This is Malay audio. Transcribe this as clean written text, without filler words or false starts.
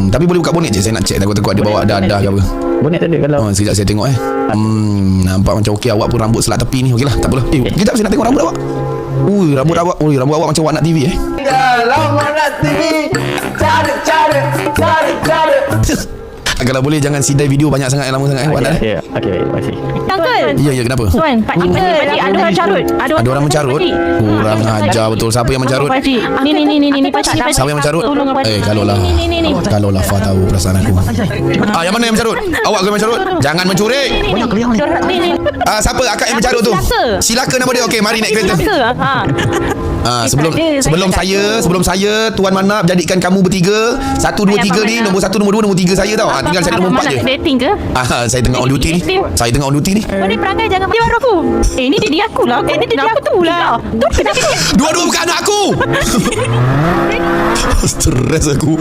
Tapi boleh buka bonet je. Saya nak check, takut-takut ada bawa dadah ke apa. Bonet tak ada kalau. Sekejap saya tengok nampak macam okey. Awak pun rambut selat tepi ni. Okey lah, tak apalah. Kejap saya nak tengok rambut awak. Rambut awak macam Warna TV Dalam Warna TV, cara. Kalau boleh jangan sidai video banyak sangat, lama sangat. Awak nak Ya, okey, baik, terima kasih. Uncle. Ya, kenapa? Tuan, Pak Cik ada orang carut. Ada orang mencarut? Kurang ajar betul. Siapa yang mencarut? Pak Cik. Ni Pak Cik. Siapa yang mencarut? Tolong Pak Cik. Kalaulah Fah tahu perasaan aku. Yang mana yang mencarut? Awak ke yang mencarut? Jangan mencuri. Banyak keliang ni. Siapa akak yang mencarut tu? Silaka nama dia. Okey, mari naik kereta. Sebelum saya Tuan Manap jadikan kamu bertiga 1, 2, 3 ni. Nombor 1, nombor 2, nombor 3 saya tau. Tinggal saya nombor 4 je. Dating ke? Saya tengah on duty ni. Ni perangai jangan dia baru aku. Ni dia aku lah. Ni dia aku tu lah. Tu kenapa? Dua-dua bukan anak aku. Stres aku.